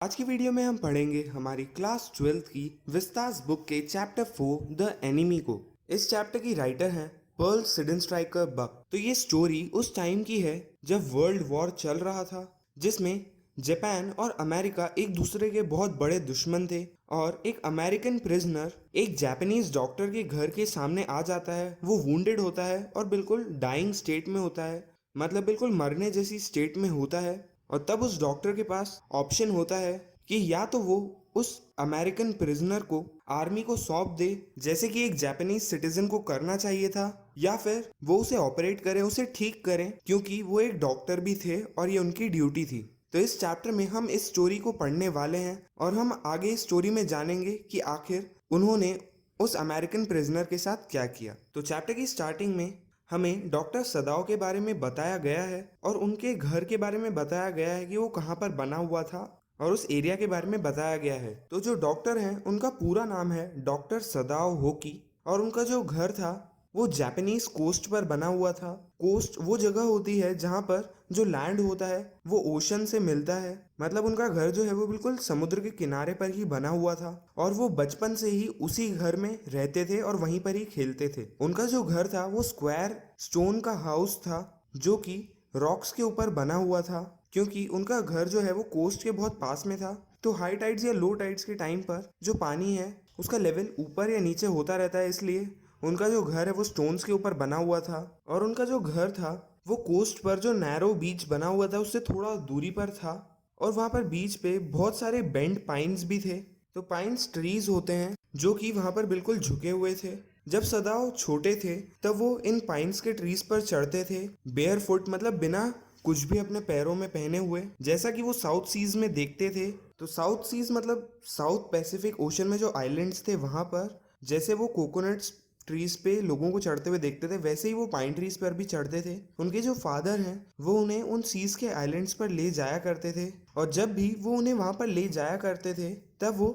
आज की वीडियो में हम पढ़ेंगे हमारी क्लास 12th की विस्तास बुक के चैप्टर 4 द एनिमी को। इस चैप्टर की राइटर हैं पर्ल सिडेनस्ट्राइकर बक। तो ये स्टोरी उस टाइम की है जब वर्ल्ड वॉर चल रहा था, जिसमें जापान और अमेरिका एक दूसरे के बहुत बड़े दुश्मन थे। और एक अमेरिकन प्रिजनर एक जापानीज डॉक्टर के घर के सामने आ जाता है। वो वुंडेड होता है और बिल्कुल डाइंग स्टेट में होता है, मतलब बिल्कुल मरने जैसी स्टेट में होता है। और तब उस डॉक्टर के पास ऑप्शन होता है कि या तो वो उस अमेरिकन प्रिजनर को आर्मी को सौंप दे, जैसे कि एक जापानीज सिटीजन को करना चाहिए था, या फिर वो उसे ऑपरेट करें, उसे ठीक करें, क्योंकि वो एक डॉक्टर भी थे और ये उनकी ड्यूटी थी। तो इस चैप्टर में हम इस स्टोरी को पढ़ने वाले हैं और हम आगे इस स्टोरी में जानेंगे कि आखिर उन्होंने उस अमेरिकन प्रिजनर के साथ क्या किया। तो चैप्टर की स्टार्टिंग में हमें डॉक्टर सदाओ के बारे में बताया गया है और उनके घर के बारे में बताया गया है कि वो कहाँ पर बना हुआ था, और उस एरिया के बारे में बताया गया है। तो जो डॉक्टर हैं उनका पूरा नाम है डॉक्टर सदाओ होकी, और उनका जो घर था वो जापानीज कोस्ट पर बना हुआ था। कोस्ट वो जगह होती है जहाँ पर जो लैंड होता है वो ओशन से मिलता है, मतलब उनका घर जो है वो बिल्कुल समुद्र के किनारे पर ही बना हुआ था। और वो बचपन से ही उसी घर में रहते थे और वहीं पर ही खेलते थे। उनका जो घर था वो स्क्वायर स्टोन का हाउस था, जो कि रॉक्स के ऊपर बना हुआ था, क्योंकि उनका घर जो है वो कोस्ट के बहुत पास में था। तो हाई टाइड्स या लो टाइड्स के टाइम पर जो पानी है उसका लेवल ऊपर या नीचे होता रहता है, इसलिए उनका जो घर है वो स्टोन्स के ऊपर बना हुआ था। और उनका जो घर था वो कोस्ट पर जो नैरो बीच बना हुआ था उससे थोड़ा दूरी पर था, और वहाँ पर बीच पे बहुत सारे बेंड पाइन्स भी थे। तो पाइन्स ट्रीज होते हैं जो कि वहाँ पर बिल्कुल झुके हुए थे। जब सदाओ छोटे थे तब वो इन पाइन्स के ट्रीज पर चढ़ते थे बेयर फुट, मतलब बिना कुछ भी अपने पैरों में पहने हुए, जैसा कि वो साउथ सीज में देखते थे। तो साउथ सीज मतलब साउथ पैसिफिक ओशन में जो आइलैंड्स थे वहाँ पर जैसे वो कोकोनट्स ट्रीज पे लोगों को चढ़ते हुए देखते थे, वैसे ही वो पाइन ट्रीज पर भी चढ़ते थे। उनके जो फादर हैं वो उन्हें उन सीज के आइलैंड्स पर ले जाया करते थे, और जब भी वो उन्हें वहां पर ले जाया करते थे तब वो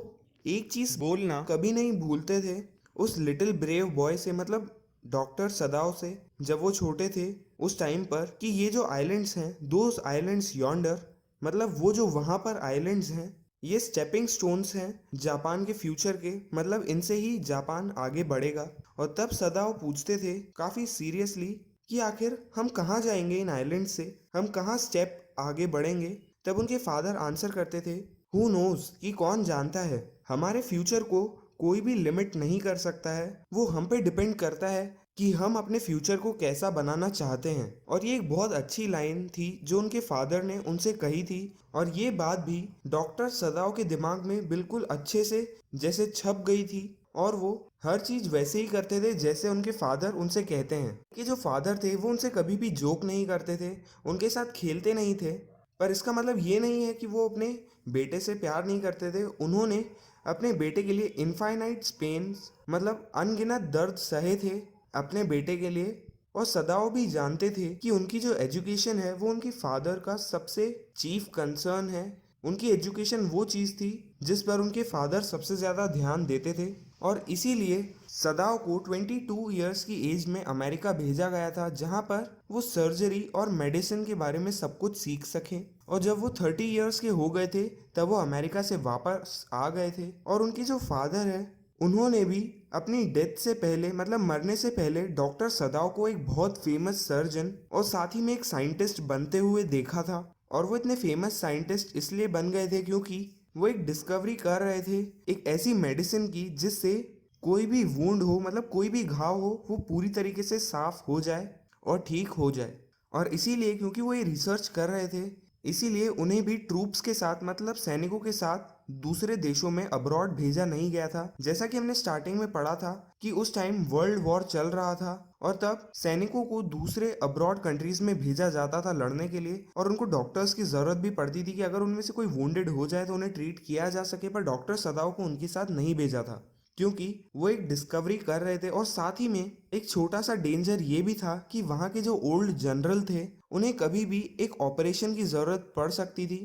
एक चीज बोलना कभी नहीं भूलते थे उस लिटिल ब्रेव बॉय से, मतलब डॉक्टर सदाओ से, जब वो छोटे थे उस टाइम पर, कि ये जो आइलैंड्स हैं दोज आइलैंड्स यॉन्डर, मतलब वो जो वहां पर आइलैंड्स हैं ये स्टेपिंग स्टोन्स हैं जापान के फ्यूचर के, मतलब इनसे ही जापान आगे बढ़ेगा। और तब सदाओ पूछते थे काफी सीरियसली कि आखिर हम कहाँ जाएंगे इन आइलैंड से, हम कहाँ स्टेप आगे बढ़ेंगे। तब उनके फादर आंसर करते थे, हु नोज, कि कौन जानता है, हमारे फ्यूचर को कोई भी लिमिट नहीं कर सकता है, वो हम पे डिपेंड करता है कि हम अपने फ्यूचर को कैसा बनाना चाहते हैं। और ये एक बहुत अच्छी लाइन थी जो उनके फादर ने उनसे कही थी, और ये बात भी डॉक्टर सदाओ के दिमाग में बिल्कुल अच्छे से जैसे छप गई थी, और वो हर चीज वैसे ही करते थे जैसे उनके फादर उनसे कहते हैं। कि जो फादर थे वो उनसे कभी भी जोक नहीं करते थे, उनके साथ खेलते नहीं थे, पर इसका मतलब ये नहीं है कि वो अपने बेटे से प्यार नहीं करते थे। उन्होंने अपने बेटे के लिए इनफाइनाइट पेन्स, मतलब अनगिनत दर्द सहे थे अपने बेटे के लिए। और सदाओ भी जानते थे कि उनकी जो एजुकेशन है वो उनकी फादर का सबसे चीफ कंसर्न है। उनकी एजुकेशन वो चीज़ थी जिस पर उनके फादर सबसे ज़्यादा ध्यान देते थे, और इसीलिए सदाओ को 22 ईयर्स की एज में अमेरिका भेजा गया था, जहाँ पर वो सर्जरी और मेडिसिन के बारे में सब कुछ सीख सकें। और जब वो 30 ईयर्स के हो गए थे तब वो अमेरिका से वापस आ गए थे। और उनके जो फादर हैं उन्होंने भी अपनी डेथ से पहले, मतलब मरने से पहले, डॉक्टर सदाओ को एक बहुत फेमस सर्जन और साथ ही में एक साइंटिस्ट बनते हुए देखा था। और वो इतने फेमस साइंटिस्ट इसलिए बन गए थे क्योंकि वो एक डिस्कवरी कर रहे थे एक ऐसी मेडिसिन की जिससे कोई भी वुंड हो, मतलब कोई भी घाव हो, वो पूरी तरीके से साफ हो जाए और ठीक हो जाए। और इसीलिए क्योंकि वो ये रिसर्च कर रहे थे, इसीलिए उन्हें भी ट्रूप्स के साथ, मतलब सैनिकों के साथ दूसरे देशों में अब्रॉड भेजा नहीं गया था। जैसा कि हमने स्टार्टिंग में पढ़ा था कि उस टाइम वर्ल्ड वॉर चल रहा था, और तब सैनिकों को दूसरे अब्रॉड कंट्रीज में भेजा जाता था लड़ने के लिए, और उनको डॉक्टर्स की जरूरत भी पड़ती थी कि अगर उनमें से कोई वुंडेड हो जाए तो उन्हें ट्रीट किया जा सके। पर डॉक्टर सदाओ को उनके साथ नहीं भेजा था क्योंकि वो एक डिस्कवरी कर रहे थे, और साथ ही में एक छोटा सा डेंजर ये भी था कि वहाँ के जो ओल्ड जनरल थे उन्हें कभी भी एक ऑपरेशन की ज़रूरत पड़ सकती थी,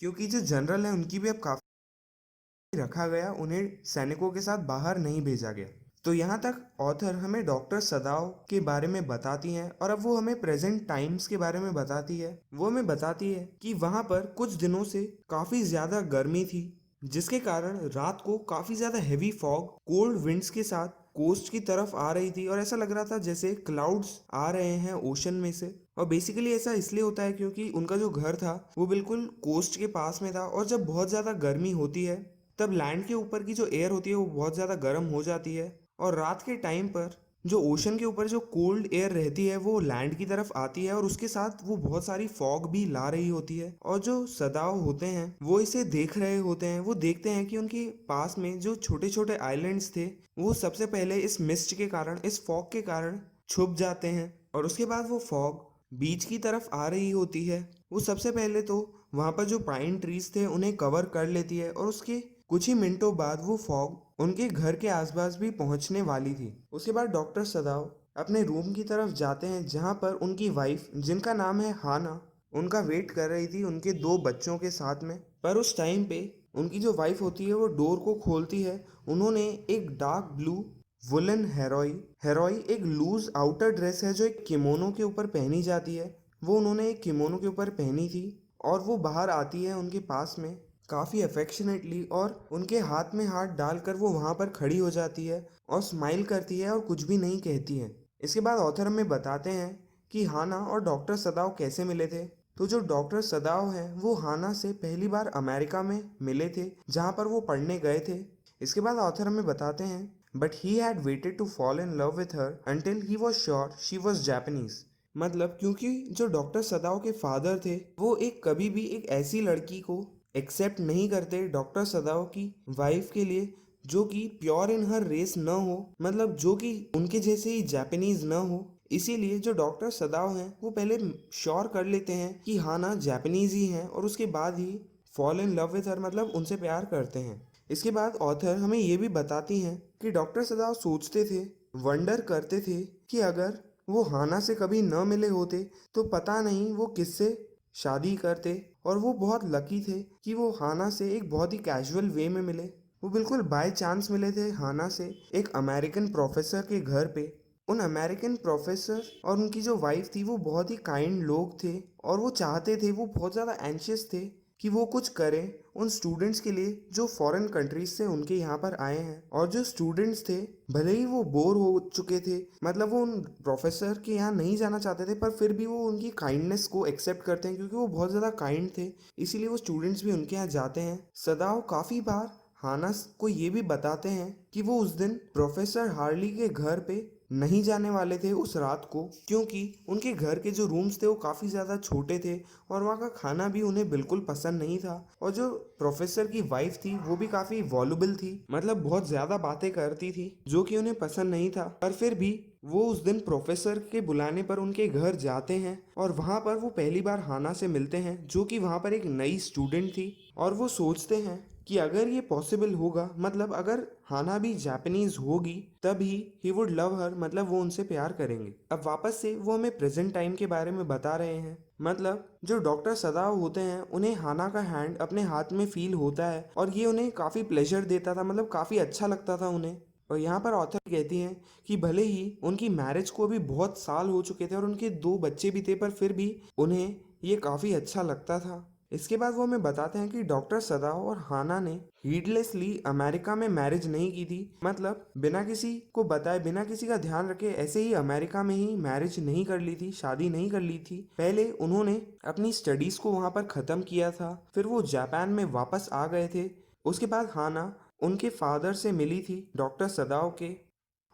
क्योंकि जो जनरल है उनकी भी अब काफ़ी रखा गया, उन्हें सैनिकों के साथ बाहर नहीं भेजा गया। तो यहाँ तक ऑथर हमें डॉक्टर सदाओ के बारे में बताती हैं और अब वो हमें प्रेजेंट टाइम्स के बारे में बताती है। वो हमें बताती है कि वहाँ पर कुछ दिनों से काफ़ी ज़्यादा गर्मी थी, जिसके कारण रात को काफ़ी ज़्यादा हेवी फॉग कोल्ड विंड्स के साथ कोस्ट की तरफ आ रही थी और ऐसा लग रहा था जैसे क्लाउड्स आ रहे हैं ओशन में से। और बेसिकली ऐसा इसलिए होता है क्योंकि उनका जो घर था वो बिल्कुल कोस्ट के पास में था और जब बहुत ज़्यादा गर्मी होती है तब लैंड के ऊपर की जो एयर होती है वो बहुत ज़्यादा गर्म हो जाती है और रात के टाइम पर जो ओशन के ऊपर जो कोल्ड एयर रहती है वो लैंड की तरफ आती है और उसके साथ वो बहुत सारी फॉग भी ला रही होती है। और जो सदाओ होते हैं वो इसे देख रहे होते हैं। वो देखते हैं कि उनके पास में जो छोटे छोटे आइलैंड्स थे वो सबसे पहले इस मिस्ट के कारण, इस फॉग के कारण छुप जाते हैं और उसके बाद वो फॉग बीच की तरफ आ रही होती है। वो सबसे पहले तो वहाँ पर जो पाइन ट्रीज थे उन्हें कवर कर लेती है और उसके कुछ ही मिनटों बाद वो फॉग उनके घर के आसपास भी पहुंचने वाली थी। उसके बाद डॉक्टर सदाओ अपने रूम की तरफ जाते हैं जहां पर उनकी वाइफ, जिनका नाम है हाना, उनका वेट कर रही थी उनके 2 बच्चों के साथ में। पर उस टाइम पे उनकी जो वाइफ होती है वो डोर को खोलती है। उन्होंने एक डार्क ब्लू वुलन हेरोई हेरोई एक लूज आउटर ड्रेस है जो एक किमोनो के ऊपर पहनी जाती है, वो उन्होंने एक किमोनो के ऊपर पहनी थी और वो बाहर आती है उनके पास में काफ़ी अफेक्शनेटली और उनके हाथ में हाथ डालकर वो वहाँ पर खड़ी हो जाती है और स्माइल करती है और कुछ भी नहीं कहती है। इसके बाद ऑथर हमें बताते हैं कि हाना और डॉक्टर सदाओ कैसे मिले थे। तो जो डॉक्टर सदाओ हैं वो हाना से पहली बार अमेरिका में मिले थे जहाँ पर वो पढ़ने गए थे। इसके बाद ऑथर हमें बताते हैं but he had waited to fall in love with her until he was sure she was Japanese. मतलब क्योंकि जो डॉक्टर सदाओ के फादर थे वो एक कभी भी एक ऐसी लड़की को एक्सेप्ट नहीं करते डॉक्टर सदाओ की वाइफ के लिए जो कि प्योर इन हर रेस न हो, मतलब जो कि उनके जैसे ही जापानीज न हो। इसीलिए जो डॉक्टर सदाओ हैं वो पहले श्योर कर लेते हैं कि हाँ ना जापानीज ही हैं और उसके बाद he fall in love with her, मतलब उनसे प्यार करते हैं। इसके बाद ऑथर हमें ये भी बताती हैं कि डॉक्टर सदाओ सोचते थे, वंडर करते थे कि अगर वो हाना से कभी न मिले होते तो पता नहीं वो किससे शादी करते। और वो बहुत लकी थे कि वो हाना से एक बहुत ही कैजुअल वे में मिले। वो बिल्कुल बाय चांस मिले थे हाना से एक अमेरिकन प्रोफेसर के घर पे। उन अमेरिकन प्रोफेसर और उनकी जो वाइफ थी वो बहुत ही काइंड लोग थे और वो चाहते थे, वो बहुत ज़्यादा एंशियस थे कि वो कुछ करें उन स्टूडेंट्स के लिए जो फॉरेन कंट्रीज से उनके यहाँ पर आए हैं। और जो स्टूडेंट्स थे भले ही वो बोर हो चुके थे, मतलब वो उन प्रोफेसर के यहाँ नहीं जाना चाहते थे, पर फिर भी वो उनकी काइंडनेस को एक्सेप्ट करते हैं क्योंकि वो बहुत ज़्यादा काइंड थे, इसीलिए वो स्टूडेंट्स भी उनके यहाँ जाते हैं। सदाओ काफ़ी बार हाना को ये भी बताते हैं कि वो उस दिन प्रोफेसर हार्ली के घर पे नहीं जाने वाले थे उस रात को, क्योंकि उनके घर के जो रूम्स थे वो काफ़ी ज़्यादा छोटे थे और वहाँ का खाना भी उन्हें बिल्कुल पसंद नहीं था। और जो प्रोफेसर की वाइफ थी वो भी काफ़ी वॉल्युबल थी, मतलब बहुत ज़्यादा बातें करती थी जो कि उन्हें पसंद नहीं था। पर फिर भी वो उस दिन प्रोफेसर के बुलाने पर उनके घर जाते हैं और वहाँ पर वो पहली बार हाना से मिलते हैं जो कि वहाँ पर एक नई स्टूडेंट थी। और वो सोचते हैं कि अगर ये पॉसिबल होगा, मतलब अगर हाना भी जापानीज होगी तभी ही वुड लव हर, मतलब वो उनसे प्यार करेंगे। अब वापस से वो हमें प्रेजेंट टाइम के बारे में बता रहे हैं। मतलब जो डॉक्टर सदाओ होते हैं उन्हें हाना का हैंड अपने हाथ में फील होता है और ये उन्हें काफ़ी प्लेजर देता था, मतलब काफ़ी अच्छा लगता था उन्हें। और यहाँ पर ऑथर कहती हैं कि भले ही उनकी मैरिज को अभी बहुत साल हो चुके थे और उनके 2 बच्चे भी थे, पर फिर भी उन्हें ये काफ़ी अच्छा लगता था। इसके बाद वो हमें बताते हैं कि डॉक्टर सदाओ और हाना ने हीडलेसली अमेरिका में मैरिज नहीं की थी, मतलब बिना किसी को बताए, बिना किसी का ध्यान रखे ऐसे ही अमेरिका में ही मैरिज नहीं कर ली थी, शादी नहीं कर ली थी। पहले उन्होंने अपनी स्टडीज को वहाँ पर ख़त्म किया था, फिर वो जापान में वापस आ गए थे। उसके बाद हाना उनके फादर से मिली थी डॉक्टर सदाओ के,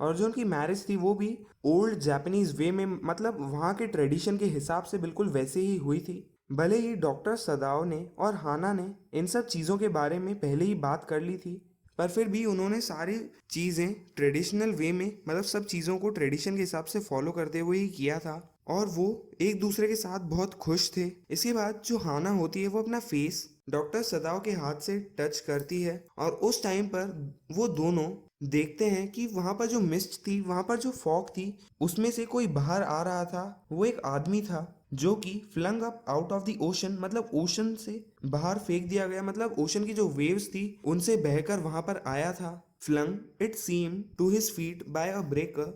और जो उनकी मैरिज थी वो भी ओल्ड जापानीज वे में, मतलब वहाँ के ट्रेडिशन के हिसाब से बिल्कुल वैसे ही हुई थी। भले ही डॉक्टर सदाओ ने और हाना ने इन सब चीज़ों के बारे में पहले ही बात कर ली थी, पर फिर भी उन्होंने सारी चीज़ें ट्रेडिशनल वे में, मतलब सब चीज़ों को ट्रेडिशन के हिसाब से फॉलो करते हुए ही किया था और वो एक दूसरे के साथ बहुत खुश थे। इसके बाद जो हाना होती है वो अपना फेस डॉक्टर सदाओ के हाथ से टच करती है और उस टाइम पर वो दोनों देखते हैं कि वहाँ पर जो मिस्ट थी, वहाँ पर जो फॉग थी, उसमें से कोई बाहर आ रहा था। वो एक आदमी था जो कि flung up out of the ocean, मतलब ओशन से बाहर फेंक दिया गया, मतलब ओशन की जो वेव्स थी उनसे बहकर वहाँ पर आया था। flung, it seemed, to his feet by a breaker.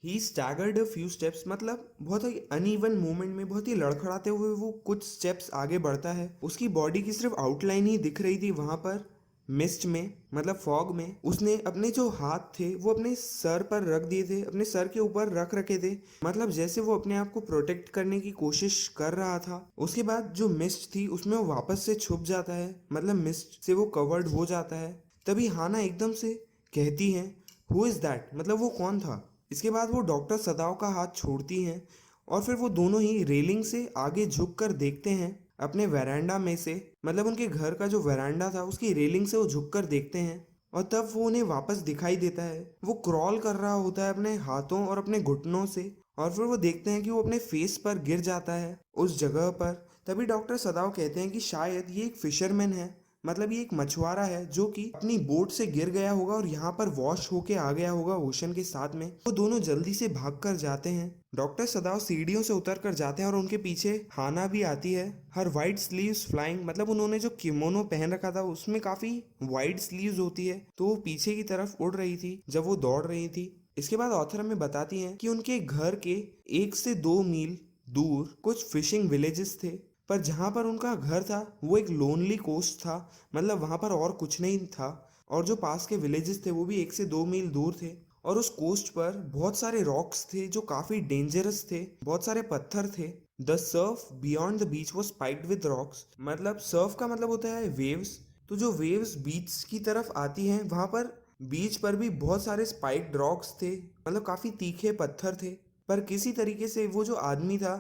He staggered a few steps, मतलब बहुत ही अनइवन मूवमेंट में, बहुत ही लड़खड़ाते हुए वो कुछ स्टेप्स आगे बढ़ता है। उसकी बॉडी की सिर्फ आउटलाइन ही दिख रही थी वहां पर मिस्ट में, मतलब फॉग में। उसने अपने जो हाथ थे वो अपने सर पर रख दिए थे, अपने सर के ऊपर रख रखे थे, मतलब जैसे वो अपने आप को प्रोटेक्ट करने की कोशिश कर रहा था। उसके बाद जो मिस्ट थी उसमें वो वापस से छुप जाता है, मतलब मिस्ट से वो कवर्ड हो जाता है। तभी हाना एकदम से कहती है, हु इज दैट, मतलब वो कौन था। इसके बाद वो डॉक्टर सदाव का हाथ छोड़ती हैं और फिर वो दोनों ही रेलिंग से आगे झुक कर देखते हैं अपने वरांडा में से, मतलब उनके घर का जो वरांडा था उसकी रेलिंग से वो झुक कर देखते हैं। और तब वो उन्हें वापस दिखाई देता है। वो क्रॉल कर रहा होता है अपने हाथों और अपने घुटनों से, और फिर वो देखते हैं कि वो अपने फेस पर गिर जाता है उस जगह पर। तभी डॉक्टर सदाव कहते हैं कि शायद ये एक फिशरमैन है, मतलब ये एक मछुआरा है जो कि अपनी बोट से गिर गया होगा और यहाँ पर वॉश होके आ गया होगा ओशन के साथ में। वो दोनों जल्दी से भाग कर जाते हैं। डॉक्टर सदाव सीढ़ियों से उतर कर जाते हैं और उनके पीछे हाना भी आती है। हर वाइट स्लीव्स फ्लाइंग, मतलब उन्होंने जो किमोनो पहन रखा था उसमें काफी वाइड स्लीव्स होती है, तो वो पीछे की तरफ उड़ रही थी जब वो दौड़ रही थी। इसके बाद ऑथर हमें बताती हैं कि उनके घर के 1 से 2 मील दूर कुछ फिशिंग विलेजेस थे, पर जहाँ पर उनका घर था वो एक लोनली कोस्ट था, मतलब वहाँ पर और कुछ नहीं था। और जो पास के विलेजेस थे वो भी 1 से 2 मील दूर थे। और उस कोस्ट पर बहुत सारे रॉक्स थे जो काफी डेंजरस थे, बहुत सारे पत्थर थे। The Surf beyond the beach was spiked with rocks, मतलब सर्फ का मतलब होता है वेव्स। तो जो वेव्स बीच की तरफ आती हैं वहाँ पर बीच पर भी बहुत सारे स्पाइक्ड रॉक्स थे, मतलब काफी तीखे पत्थर थे। पर किसी तरीके से वो जो आदमी था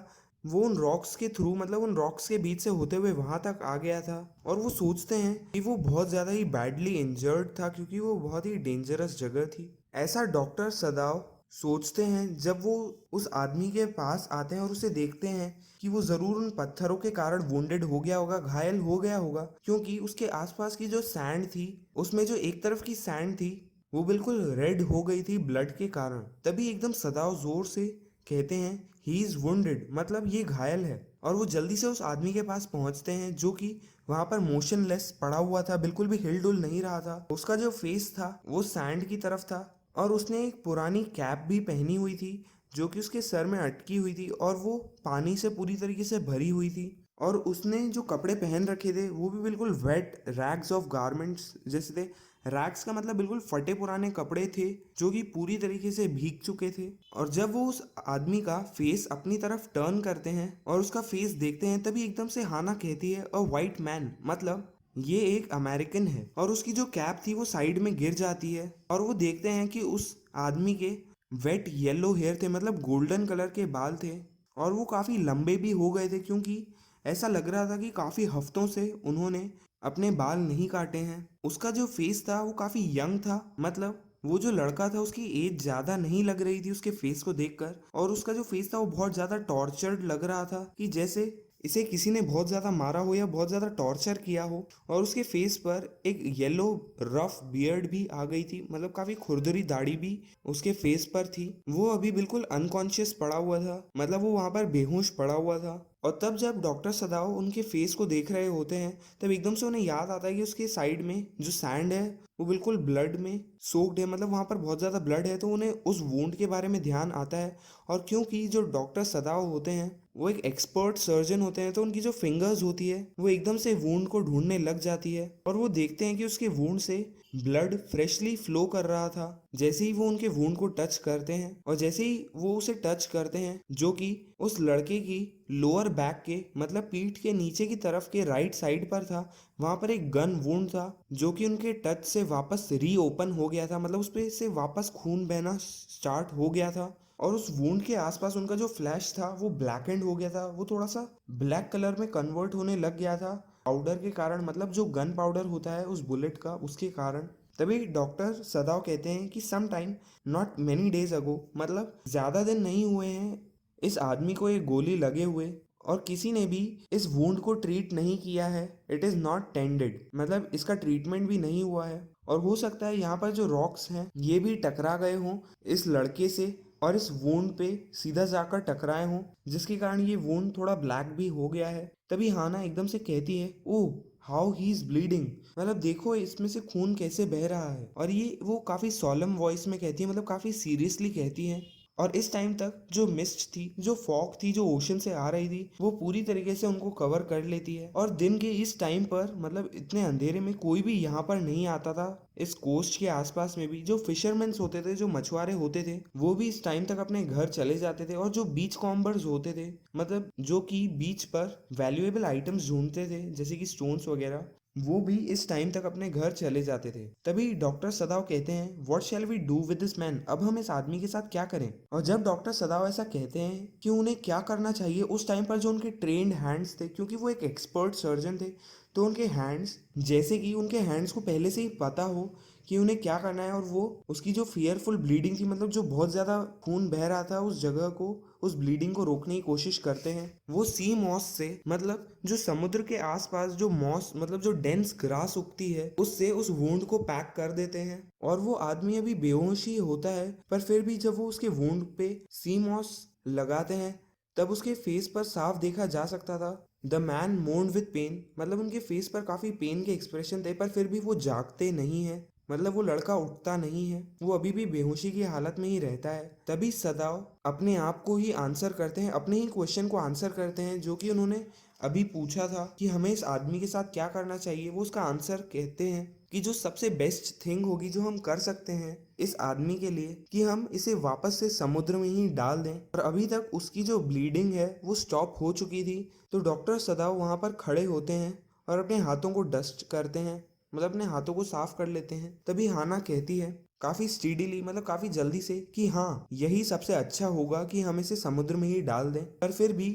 वो उन रॉक्स के थ्रू, मतलब उन रॉक्स के बीच से होते हुए वहां तक आ गया था। और वो सोचते हैं कि वो बहुत ज़्यादा ही बैडली इंजर्ड था क्योंकि वो बहुत ही डेंजरस जगह थी। ऐसा डॉक्टर सदाव सोचते हैं जब वो उस आदमी के पास आते हैं और उसे देखते हैं कि वो ज़रूर उन पत्थरों के कारण वुंडेड हो गया होगा, घायल हो गया होगा, क्योंकि उसके आसपास की जो सैंड थी उसमें जो एक तरफ की सैंड थी वो बिल्कुल रेड हो गई थी ब्लड के कारण। तभी एकदम सदाव जोर से कहते हैं, ही इज वुंडेड, मतलब ये घायल है। और वो जल्दी से उस आदमी के पास पहुंचते हैं जो कि वहां पर मोशनलेस पड़ा हुआ था, बिल्कुल भी हिल डुल नहीं रहा था। उसका जो फेस था वो सैंड की तरफ था और उसने एक पुरानी कैप भी पहनी हुई थी जो कि उसके सर में अटकी हुई थी और वो पानी से पूरी तरीके से भरी हुई थी। और उसने जो कपड़े पहन रखे थे वो भी बिल्कुल वेट रैग्स ऑफ गारमेंट्स जैसे थे। रैग्स का मतलब बिल्कुल फटे पुराने कपड़े थे जो कि पूरी तरीके से भीग चुके थे। और जब वो उस आदमी का फेस अपनी तरफ टर्न करते हैं और उसका फेस देखते हैं तभी एकदम से हाना कहती है, अ वाइट मैन, मतलब ये एक अमेरिकन है। और उसकी जो कैप थी वो साइड में गिर जाती है और वो देखते हैं कि उस आदमी के वेट येलो हेयर थे, मतलब गोल्डन कलर के बाल थे और वो काफ़ी लंबे भी हो गए थे क्योंकि ऐसा लग रहा था कि काफ़ी हफ्तों से उन्होंने अपने बाल नहीं काटे हैं। उसका जो फेस था वो काफ़ी यंग था, मतलब वो जो लड़का था उसकी एज ज़्यादा नहीं लग रही थी उसके फेस को देखकर। और उसका जो फेस था वो बहुत ज़्यादा टॉर्चर्ड लग रहा था कि जैसे इसे किसी ने बहुत ज़्यादा मारा हो या बहुत ज़्यादा टॉर्चर किया हो। और उसके फेस पर एक येलो रफ बियर्ड भी आ गई थी, मतलब काफ़ी खुरदरी दाढ़ी भी उसके फेस पर थी। वो अभी बिल्कुल अनकॉन्शियस पड़ा हुआ था, मतलब वो वहाँ पर बेहोश पड़ा हुआ था। और तब जब डॉक्टर सदाव उनके फेस को देख रहे होते हैं तब एकदम से उन्हें याद आता है कि उसके साइड में जो सैंड है वो बिल्कुल ब्लड में सोक्ड है, मतलब वहाँ पर बहुत ज़्यादा ब्लड है। तो उन्हें उस वूंड के बारे में ध्यान आता है। और क्योंकि जो डॉक्टर सदाव होते हैं वो एक एक्सपर्ट सर्जन होते हैं तो उनकी जो फिंगर्स होती है वो एकदम से वूंड को ढूंढने लग जाती है और वो देखते हैं कि उसके वूंड से ब्लड फ्रेशली फ्लो कर रहा था। जैसे ही वो उनके वूंड को टच करते हैं और जैसे ही वो उसे टच करते हैं जो कि उस लड़के की लोअर बैक के, मतलब पीठ के नीचे की तरफ के राइट साइड पर था, वहां पर एक गन वुंड था जो कि उनके टच से वापस रीओपन हो गया था, मतलब उस पे से वापस खून बहना स्टार्ट हो गया था। और उस वुंड के आसपास उनका जो फ्लैश था वो ब्लैक एंड हो गया था, वो थोड़ा सा ब्लैक कलर में कन्वर्ट होने लग गया था पाउडर के कारण, मतलब जो गन पाउडर होता है उस बुलेट का, उसके कारण। तभी डॉक्टर सदाव कहते हैं कि some time not many days ago, मतलब ज़्यादा दिन नहीं हुए हैं इस आदमी को ये गोली लगे हुए और किसी ने भी इस वुंड को ट्रीट नहीं किया है। इट इज़ नॉट टेंडेड, मतलब इसका ट्रीटमेंट भी नहीं हुआ है। और हो सकता है यहाँ पर जो रॉक्स हैं ये भी टकरा गए हों इस लड़के से और इस वुंड पे सीधा जाकर टकराए हों, जिसके कारण ये वुंड थोड़ा ब्लैक भी हो गया है। तभी हाना एकदम से कहती है, oh how he is bleeding, मतलब देखो इसमें से खून कैसे बह रहा है। और ये वो काफी सॉलम वॉइस में कहती है, मतलब काफी सीरियसली कहती है। और इस टाइम तक जो मिस्ट थी, जो फॉग थी, जो ओशन से आ रही थी, वो पूरी तरीके से उनको कवर कर लेती है। और दिन के इस टाइम पर, मतलब इतने अंधेरे में कोई भी यहाँ पर नहीं आता था। इस कोस्ट के आसपास में भी जो फिशरमैन्स होते थे, जो मछुआरे होते थे, वो भी इस टाइम तक अपने घर चले जाते थे। और जो बीच कॉम्बर्स होते थे, मतलब जो कि बीच पर वैल्यूएबल आइटम्स ढूंढते थे जैसे कि स्टोन्स वगैरह, वो भी इस टाइम तक अपने घर चले जाते थे। तभी डॉक्टर सदाव कहते हैं, what shall we do with this man, अब हम इस आदमी के साथ क्या करें। और जब डॉक्टर सदाव ऐसा कहते हैं कि उन्हें क्या करना चाहिए, उस टाइम पर जो उनके ट्रेन्ड हैंड्स थे, क्योंकि वो एक एक्सपर्ट सर्जन थे, तो उनके हैंड्स, जैसे कि उनके हैंड्स को पहले से ही पता हो कि उन्हें क्या करना है, और वो उसकी जो फियरफुल ब्लीडिंग थी, मतलब जो बहुत ज़्यादा खून बह रहा था उस जगह को, उस ब्लीडिंग को रोकने की कोशिश करते हैं। वो सी मॉस से, मतलब जो समुद्र के आसपास जो मॉस, मतलब जो डेंस ग्रास उगती है, उससे उस वुंड को पैक कर देते हैं। और वो आदमी अभी बेहोश ही होता है, पर फिर भी जब वो उसके वुंड पे सी मॉस लगाते हैं, तब उसके फेस पर साफ देखा जा सकता था, the man moaned with pain, मतलब उनके फेस पर काफी पेन के एक्सप्रेशन थे, पर फिर भी वो जागते नहीं है। मतलब वो लड़का उठता नहीं है, वो अभी भी बेहोशी की हालत में ही रहता है। तभी सदाव अपने आप को ही आंसर करते हैं, अपने ही क्वेश्चन को आंसर करते हैं जो कि उन्होंने अभी पूछा था कि हमें इस आदमी के साथ क्या करना चाहिए। वो उसका आंसर कहते हैं कि जो सबसे बेस्ट थिंग होगी जो हम कर सकते हैं इस आदमी के लिए, कि हम इसे वापस से समुद्र में ही डाल दें। और अभी तक उसकी जो ब्लीडिंग है वो स्टॉप हो चुकी थी। तो डॉक्टर सदाव वहां पर खड़े होते हैं और अपने हाथों को डस्ट करते हैं, मतलब अपने हाथों को साफ कर लेते हैं। तभी हाना कहती है काफी स्टीडीली, मतलब काफी जल्दी से, कि हाँ यही सबसे अच्छा होगा कि हम इसे समुद्र में ही डाल दें। पर फिर भी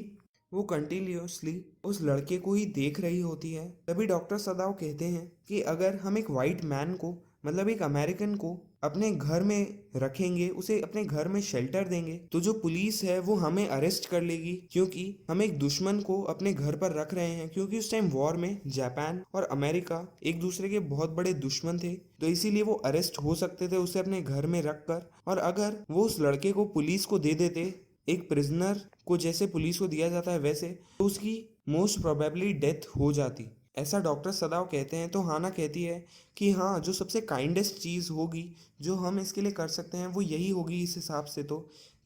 वो कंटिन्यूअसली उस लड़के को ही देख रही होती है। तभी डॉक्टर सदाव कहते हैं कि अगर हम एक वाइट मैन को, मतलब एक अमेरिकन को अपने घर में रखेंगे, उसे अपने घर में शेल्टर देंगे, तो जो पुलिस है वो हमें अरेस्ट कर लेगी, क्योंकि हम एक दुश्मन को अपने घर पर रख रहे हैं। क्योंकि उस टाइम वॉर में जापान और अमेरिका एक दूसरे के बहुत बड़े दुश्मन थे, तो इसीलिए वो अरेस्ट हो सकते थे उसे अपने घर में रखकर। और अगर वो उस लड़के को पुलिस को दे देते, एक प्रिजनर को जैसे पुलिस को दिया जाता है वैसे, तो उसकी मोस्ट प्रोबेबली डेथ हो जाती, ऐसा डॉक्टर सदाव कहते हैं। तो हाना कहती है कि हाँ, जो सबसे काइंडेस्ट चीज़ होगी जो हम इसके लिए कर सकते हैं वो यही होगी इस हिसाब से, तो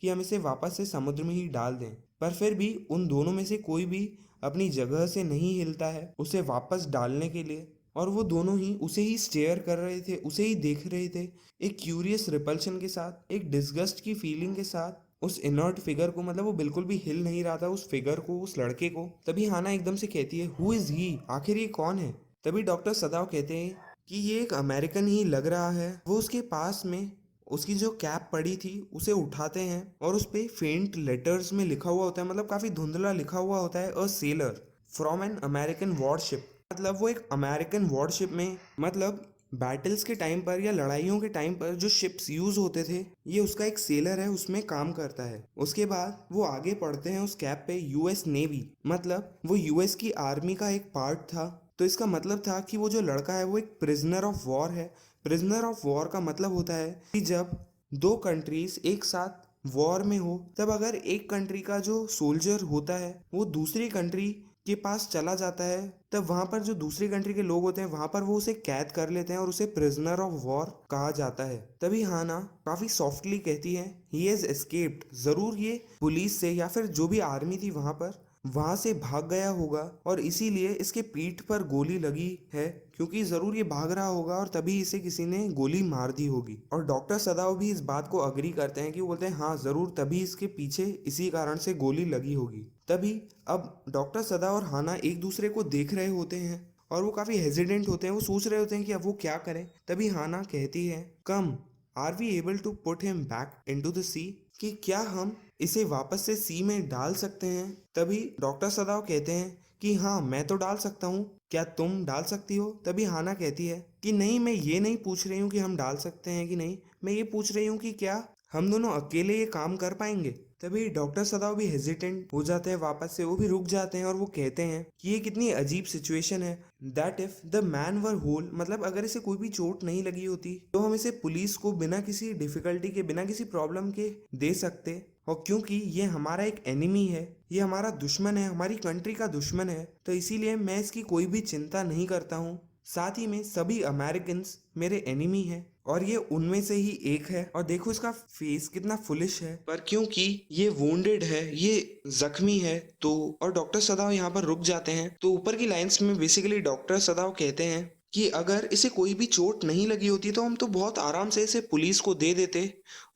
कि हम इसे वापस से समुद्र में ही डाल दें। पर फिर भी उन दोनों में से कोई भी अपनी जगह से नहीं हिलता है उसे वापस डालने के लिए। और वो दोनों ही उसे ही स्टेयर कर रहे थे, उसे ही देख रहे थे, एक क्यूरियस रिपल्शन के साथ, एक डिस्गस्ट की फीलिंग के साथ, उस इनर्ट फिगर को, मतलब वो बिल्कुल भी हिल नहीं रहा था, उस फिगर को, उस लड़के को। तभी हाना एकदम से कहती है, हु इज ही, आखिर ये कौन है। तभी डॉक्टर सदाव कहते हैं कि ये एक अमेरिकन ही लग रहा है। वो उसके पास में उसकी जो कैप पड़ी थी उसे उठाते हैं और उस पे फेंट लेटर्स में लिखा हुआ होता है, मतलब काफी धुंधला लिखा हुआ होता है, a seller from an American worship. मतलब वो एक अमेरिकन वॉरशिप में, मतलब बैटल्स के टाइम पर या लड़ाइयों के टाइम पर जो शिप्स यूज होते थे, ये उसका एक सेलर है, उसमें काम करता है। उसके बाद वो आगे पढ़ते हैं उस कैप पे, यूएस नेवी, मतलब वो यूएस की आर्मी का एक पार्ट था। तो इसका मतलब था कि वो जो लड़का है वो एक प्रिजनर ऑफ वॉर है। प्रिजनर ऑफ वॉर का मतलब होता है कि जब दो कंट्रीज एक साथ वॉर में हो, तब अगर एक कंट्री का जो सोल्जर होता है वो दूसरी कंट्री के पास चला जाता है, तब वहां पर जो दूसरी कंट्री के लोग होते हैं वहां पर वो उसे कैद कर लेते हैं और उसे प्रिजनर ऑफ वॉर कहा जाता है। तभी हाना काफी सॉफ्टली कहती है, ही हैज एस्केप्ड, जरूर ये पुलिस से या फिर जो भी आर्मी थी वहां से भाग गया होगा, और इसीलिए इसके पीठ पर गोली लगी है, क्योंकि जरूर ये भाग रहा होगा और तभी इसे किसी ने गोली मार दी होगी। और डॉक्टर सदाव भी इस बात को अग्री करते हैं, कि वो बोलते हैं हाँ जरूर, तभी इसके पीछे इसी कारण से गोली लगी होगी। तभी अब डॉक्टर सदाव और हाना एक दूसरे को देख रहे होते हैं और वो काफी हेजिडेंट होते हैं, वो सोच रहे होते हैं कि अब वो क्या करें। तभी हाना कहती है, come, are we able to put him back into the sea, कि क्या हम इसे वापस से सी में डाल सकते हैं। तभी डॉक्टर सदाव कहते हैं कि हाँ मैं तो डाल सकता हूँ, क्या तुम डाल सकती हो। तभी हाना कहती है कि नहीं, मैं ये नहीं पूछ रही हूँ कि हम डाल सकते हैं कि नहीं, मैं ये पूछ रही हूँ कि क्या हम दोनों अकेले ये काम कर पाएंगे। तभी डॉक्टर सदाव भी हेजिटेंट हो जाते हैं, वापस से वो भी रुक जाते हैं और वो कहते हैं कि ये कितनी अजीब सिचुएशन है, that if the man were whole, मतलब अगर इसे कोई भी चोट नहीं लगी होती तो हम इसे पुलिस को बिना किसी डिफिकल्टी के, बिना किसी प्रॉब्लम के दे सकते, और क्योंकि ये हमारा एक एनिमी है, ये हमारा दुश्मन है, हमारी कंट्री का दुश्मन है, तो इसीलिए मैं इसकी कोई भी चिंता नहीं करता हूँ। साथ ही में सभी अमेरिकन मेरे एनिमी हैं और ये उनमें से ही एक है। और देखो इसका फेस कितना फुलिश है, पर क्योंकि ये वुंडेड है, ये जख्मी है, तो और डॉक्टर सदाव यहाँ पर रुक जाते हैं। तो ऊपर की लाइंस में बेसिकली डॉक्टर सदाव कहते हैं कि अगर इसे कोई भी चोट नहीं लगी होती तो हम तो बहुत आराम से इसे पुलिस को दे देते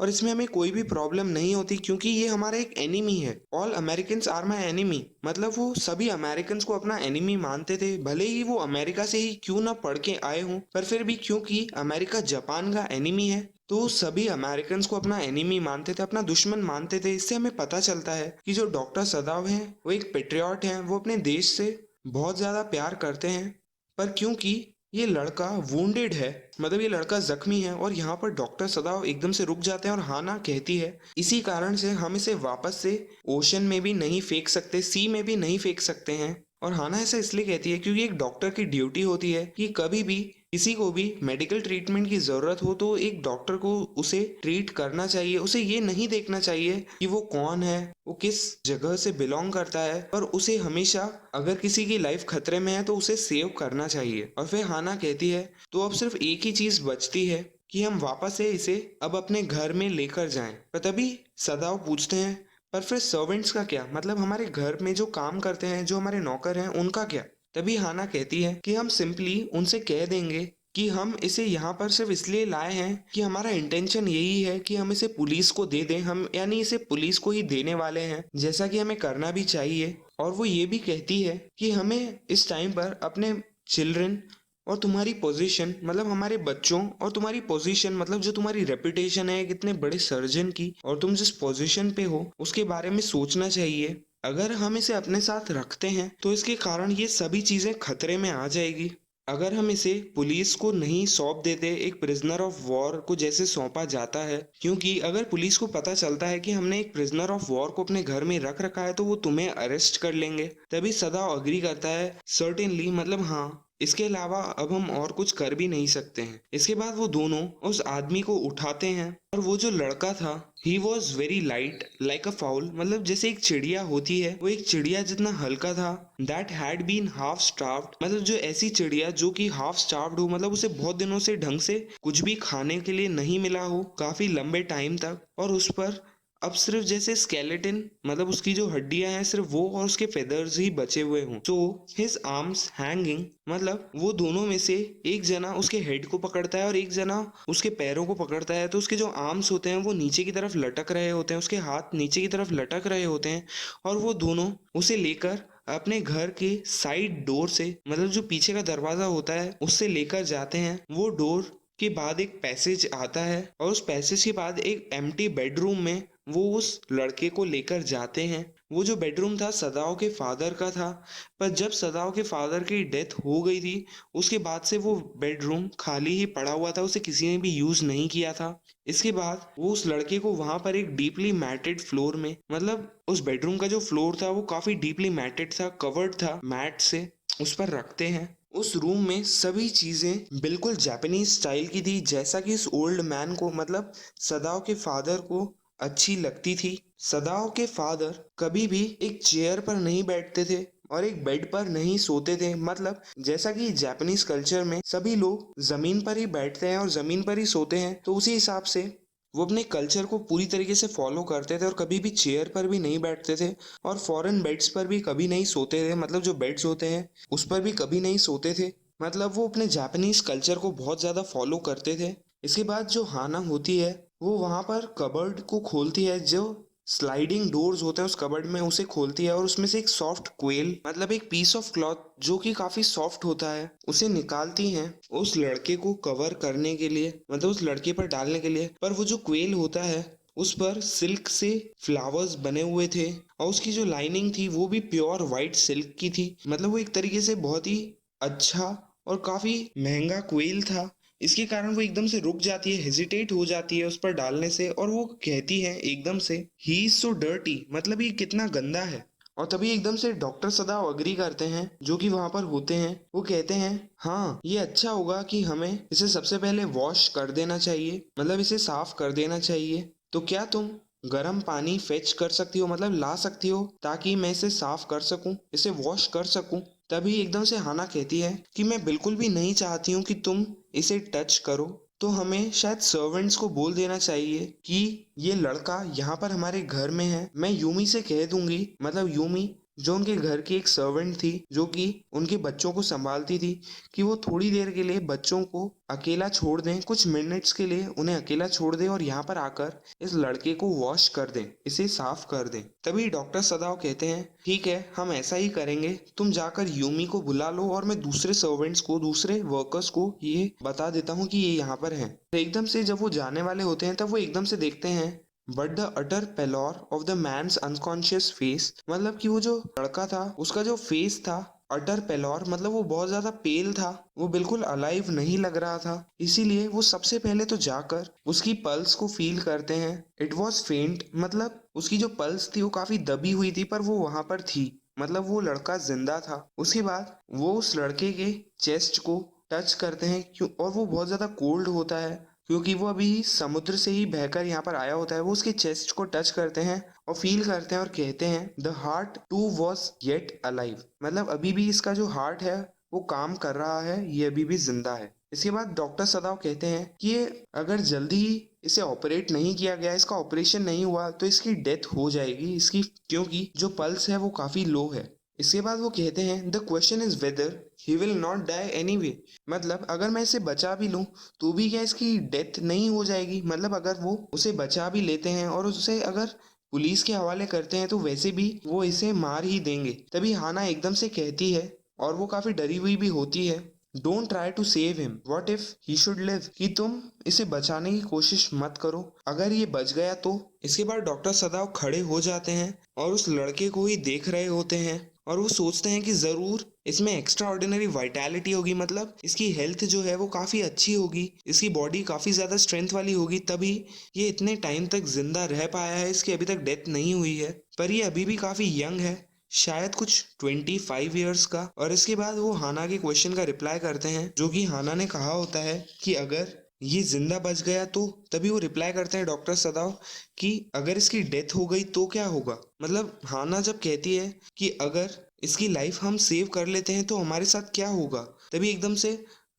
और इसमें हमें कोई भी प्रॉब्लम नहीं होती, क्योंकि ये हमारा एक एनिमी है। All Americans are my enemy, मतलब वो सभी अमेरिकन्स को अपना एनिमी मानते थे, भले ही वो अमेरिका से ही क्यों ना पढ़ के आए हों, पर फिर भी क्योंकि अमेरिका जापान का एनिमी है तो सभी अमेरिकन्स को अपना एनिमी मानते थे, अपना दुश्मन मानते थे। इससे हमें पता चलता है कि जो डॉक्टर सदाव हैं वो एक पेट्रियट हैं, वो अपने देश से बहुत ज़्यादा प्यार करते हैं। पर क्योंकि ये लड़का वुंडेड है, मतलब ये लड़का जख्मी है, और यहाँ पर डॉक्टर सदाव एकदम से रुक जाते हैं और हाना कहती है, इसी कारण से हम इसे वापस से ओशन में भी नहीं फेंक सकते, सी में भी नहीं फेंक सकते हैं। और हाना ऐसा इसलिए कहती है क्योंकि एक डॉक्टर की ड्यूटी होती है कि कभी भी किसी को भी मेडिकल ट्रीटमेंट की जरूरत हो तो एक डॉक्टर को उसे ट्रीट करना चाहिए। उसे ये नहीं देखना चाहिए कि वो कौन है, वो किस जगह से बिलोंग करता है, पर उसे हमेशा अगर किसी की लाइफ खतरे में है तो उसे सेव करना चाहिए। और फिर हाना कहती है तो अब सिर्फ एक ही चीज बचती है कि हम वापस से इसे अब अपने घर में लेकर जाएं। पर तभी सदाव पूछते हैं पर फिर सर्वेंट्स का क्या, मतलब हमारे घर में जो काम करते हैं, जो हमारे नौकर हैं, उनका क्या। तभी हाना कहती है कि हम सिंपली उनसे कह देंगे कि हम इसे यहाँ पर सिर्फ इसलिए लाए हैं कि हमारा इंटेंशन यही है कि हम इसे पुलिस को दे दें, हम यानी इसे पुलिस को ही देने वाले हैं, जैसा कि हमें करना भी चाहिए। और वो ये भी कहती है कि हमें इस टाइम पर अपने चिल्ड्रन और तुम्हारी पोजीशन, मतलब हमारे बच्चों और तुम्हारी पोजीशन, मतलब जो तुम्हारी रेपुटेशन है एक इतने बड़े सर्जन की और तुम जिस पोजीशन पे हो उसके बारे में सोचना चाहिए। अगर हम इसे अपने साथ रखते हैं तो इसके कारण ये सभी चीजें खतरे में आ जाएगी। अगर हम इसे पुलिस को नहीं सौंप देते, एक प्रिजनर ऑफ वॉर को जैसे सौंपा जाता है, क्योंकि अगर पुलिस को पता चलता है कि हमने एक प्रिजनर ऑफ वॉर को अपने घर में रख रखा है तो वो तुम्हें अरेस्ट कर लेंगे। तभी सदाव अग्री करता है, सर्टेनली, मतलब हाँ, इसके अलावा अब हम और कुछ कर भी नहीं सकते हैं। इसके बाद वो दोनों उस आदमी को उठाते हैं और वो जो लड़का था, he was very light like a foul, मतलब जैसे एक चिड़िया होती है, वो एक चिड़िया जितना हल्का था। That had been half starved, मतलब जो ऐसी चिड़िया जो कि हाफ स्टार्व्ड हो, मतलब उसे बहुत दिनों से ढंग से कुछ भी खाने के लिए नहीं मिला हो काफी लंबे टाइम तक, और उस पर अब सिर्फ जैसे स्केलेटन, मतलब उसकी जो हड्डियां हैं सिर्फ वो और उसके फेदर्स ही बचे हुए हों। सो हिज आर्म्स हैंगिंग, मतलब वो दोनों में से एक जना उसके हेड को पकड़ता है और एक जना उसके पैरों को पकड़ता है, तो उसके जो आर्म्स होते हैं वो नीचे की तरफ लटक रहे होते हैं, उसके हाथ नीचे की तरफ लटक रहे होते हैं, और वो दोनों उसे लेकर अपने घर के साइड डोर से, मतलब जो पीछे का दरवाजा होता है उससे लेकर जाते हैं। वो डोर के बाद एक पैसेज आता है और उस पैसेज के बाद एक एम्प्टी बेडरूम में वो उस लड़के को लेकर जाते हैं। वो जो बेडरूम था सदाओ के फादर का था, पर जब सदाओ के फादर की डेथ हो गई थी उसके बाद से वो बेडरूम खाली ही पड़ा हुआ था, उसे किसी ने भी यूज नहीं किया था। इसके बाद वो उस लड़के को वहां पर एक डीपली मैटेड फ्लोर में, मतलब उस बेडरूम का जो फ्लोर था वो काफी डीपली मैटेड था, कवर्ड था मैट से, उस पर रखते हैं। उस रूम में सभी चीजें बिल्कुल जापानीज स्टाइल की थी, जैसा कि इस ओल्ड मैन को, मतलब सदाओ के फादर को अच्छी लगती थी। सदाओ के फादर कभी भी एक चेयर पर नहीं बैठते थे और एक बेड पर नहीं सोते थे, मतलब जैसा कि जापानीज कल्चर में सभी लोग जमीन पर ही बैठते हैं और जमीन पर ही सोते हैं, तो उसी हिसाब से वो अपने कल्चर को पूरी तरीके से फॉलो करते थे और कभी भी चेयर पर भी नहीं बैठते थे और फॉरेन बेड्स पर भी कभी नहीं सोते थे, मतलब जो बेड्स होते हैं उस पर भी कभी नहीं सोते थे। मतलब वो अपने जापानीज कल्चर को बहुत ज़्यादा फॉलो करते थे। इसके बाद जो हाना होती है वो वहाँ पर कबर्ड को खोलती है, जो स्लाइडिंग डोर्स होते हैं उस कबर्ड में, उसे खोलती है और उसमें से एक सॉफ्ट क्वेल, मतलब एक पीस ऑफ क्लॉथ जो कि काफी सॉफ्ट होता है, उसे निकालती हैं उस लड़के को कवर करने के लिए, मतलब उस लड़के पर डालने के लिए। पर वो जो क्वेल होता है उस पर सिल्क से फ्लावर्स बने हुए थे और उसकी जो लाइनिंग थी वो भी प्योर वाइट सिल्क की थी, मतलब वो एक तरीके से बहुत ही अच्छा और काफी महंगा क्वेल था। इसके कारण वो एकदम से रुक जाती है, हेजिटेट हो जाती है उस पर डालने से, और वो कहती है एकदम से, ही इज सो डर्टी, मतलब ये कितना गंदा है। और तभी एकदम से डॉक्टर सदाव अग्री करते हैं जो कि वहां पर होते हैं। वो कहते हैं हाँ ये अच्छा होगा कि हमें इसे सबसे पहले वॉश कर देना चाहिए, मतलब इसे साफ कर देना चाहिए। तो क्या तुम गर्म पानी फेच कर सकती हो, मतलब ला सकती हो, ताकि मैं इसे साफ कर सकूं, इसे वॉश कर सकूं। तभी एकदम से हाना कहती है कि मैं बिल्कुल भी नहीं चाहती हूँ कि तुम इसे टच करो। तो हमें शायद सर्वेंट्स को बोल देना चाहिए कि ये लड़का यहाँ पर हमारे घर में है। मैं यूमी से कह दूंगी, मतलब यूमी जो उनके घर की एक सर्वेंट थी, जो कि उनके बच्चों को संभालती थी, कि वो थोड़ी देर के लिए बच्चों को अकेला छोड़ दें, कुछ मिनट्स के लिए उन्हें अकेला छोड़ दें और यहाँ पर आकर इस लड़के को वॉश कर दें, इसे साफ कर दें। तभी डॉक्टर सदाओ कहते हैं ठीक है, हम ऐसा ही करेंगे, तुम जाकर यूमी को बुला लो और मैं दूसरे सर्वेंट्स को, दूसरे वर्कर्स को ये बता देता हूँ कि ये यहाँ पर हैं। एकदम से जब वो जाने वाले होते हैं तब वो एकदम से देखते हैं but the utter pallor of the man's unconscious face, मतलब कि वो जो लड़का था उसका जो फेस था अटर पेलोर, मतलब वो बहुत ज्यादा पेल था, वो बिल्कुल अलाइव नहीं लग रहा था। इसीलिए वो सबसे पहले तो जाकर उसकी पल्स को फील करते हैं। इट वॉज फेंट, मतलब उसकी जो पल्स थी वो काफी दबी हुई थी, पर वो वहां पर थी, मतलब वो लड़का जिंदा था। उसके बाद वो उस लड़के के चेस्ट को टच करते हैं, क्यों, और वो बहुत ज्यादा कोल्ड होता है क्योंकि वो अभी समुद्र से ही बहकर यहाँ पर आया होता है। वो उसके चेस्ट को टच करते हैं और फील करते हैं और कहते हैं the heart too was yet alive, मतलब अभी भी इसका जो हार्ट है वो काम कर रहा है, ये अभी भी जिंदा है। इसके बाद डॉक्टर सदाव कहते हैं कि ये अगर जल्दी ही इसे ऑपरेट नहीं किया गया, इसका ऑपरेशन नहीं हुआ, तो इसकी डेथ हो जाएगी इसकी, क्योंकि जो पल्स है वो काफी लो है। इसके बाद वो कहते हैं the question is whether he will not die anyway, मतलब अगर मैं इसे बचा भी लूं तो भी क्या इसकी डेथ नहीं हो जाएगी। मतलब अगर वो उसे बचा भी लेते हैं और उसे अगर पुलिस के हवाले करते हैं तो वैसे भी वो इसे मार ही देंगे। तभी हाना एकदम से कहती है, और वो काफी डरी हुई भी होती है, don't try to save him, what if he should live, कि तुम इसे बचाने की कोशिश मत करो, अगर ये बच गया तो। इसके बाद डॉक्टर सदाव खड़े हो जाते हैं और उस लड़के को ही देख रहे होते हैं और वो सोचते हैं कि जरूर इसमें एक्स्ट्रा ऑर्डिनरी वाइटैलिटी होगी, मतलब इसकी हेल्थ जो है वो काफी अच्छी होगी, इसकी बॉडी काफी ज्यादा स्ट्रेंथ वाली होगी, तभी ये इतने टाइम तक जिंदा रह पाया है, इसकी अभी तक डेथ नहीं हुई है। पर ये अभी भी काफी यंग है, शायद कुछ 25 ईयर्स का। और इसके बाद वो हाना के क्वेश्चन का रिप्लाई करते हैं, जो कि हाना ने कहा होता है कि अगर ये जिंदा बच गया तो। तभी वो रिप्लाई करते हैं डॉक्टर सदाव कि अगर इसकी डेथ हो गई तो क्या होगा। मतलब हाना जब कहती है कि अगर इसकी लाइफ हम सेव कर लेते हैं तो हमारे साथ क्या होगा, तभी एकदम से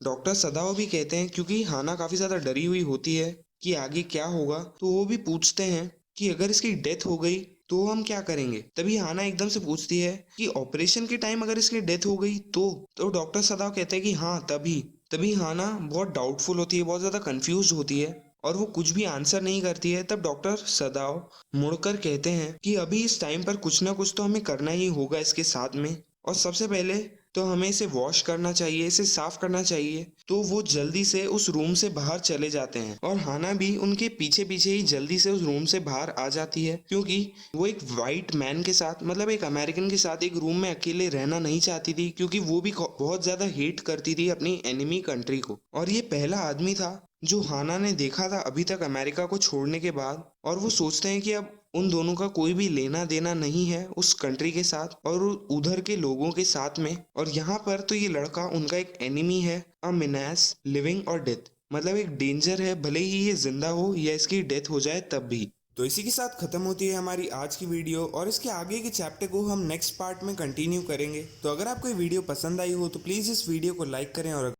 डॉक्टर सदाव भी कहते हैं, क्योंकि हाना काफी ज्यादा डरी हुई होती है कि आगे क्या होगा, तो वो भी पूछते हैं कि अगर इसकी डेथ हो गई तो हम क्या करेंगे। तभी हाना एकदम से पूछती है कि ऑपरेशन के टाइम अगर इसकी डेथ हो गई तो डॉक्टर सदाव कहते हैं कि हाँ तभी। तभी हाना बहुत डाउटफुल होती है, बहुत ज्यादा कंफ्यूज होती है और वो कुछ भी आंसर नहीं करती है। तब डॉक्टर सदाव मुड़कर कहते हैं कि अभी इस टाइम पर कुछ ना कुछ तो हमें करना ही होगा इसके साथ में, और सबसे पहले तो हमें इसे वॉश करना चाहिए, इसे साफ करना चाहिए। तो वो जल्दी से उस रूम से बाहर चले जाते हैं और हाना भी उनके पीछे पीछे ही जल्दी से उस रूम से बाहर आ जाती है, क्योंकि वो एक वाइट मैन के साथ, मतलब एक अमेरिकन के साथ एक रूम में अकेले रहना नहीं चाहती थी, क्योंकि वो भी बहुत ज्यादा हेट करती थी अपनी एनिमी कंट्री को। और ये पहला आदमी था जो हाना ने देखा था अभी तक अमेरिका को छोड़ने के बाद, और वो सोचते हैं कि अब उन दोनों का कोई भी लेना देना नहीं है उस कंट्री के साथ और उधर के लोगों के साथ में। और यहाँ पर तो ये लड़का उनका एक एनिमी है, अ मेनास लिविंग और डेथ, मतलब एक डेंजर है, भले ही ये जिंदा हो या इसकी डेथ हो जाए तब भी। तो इसी के साथ खत्म होती है हमारी आज की वीडियो, और इसके आगे के चैप्टर को हम नेक्स्ट पार्ट में कंटिन्यू करेंगे। तो अगर आपको ये वीडियो पसंद आई हो तो प्लीज़ इस वीडियो को लाइक करें, और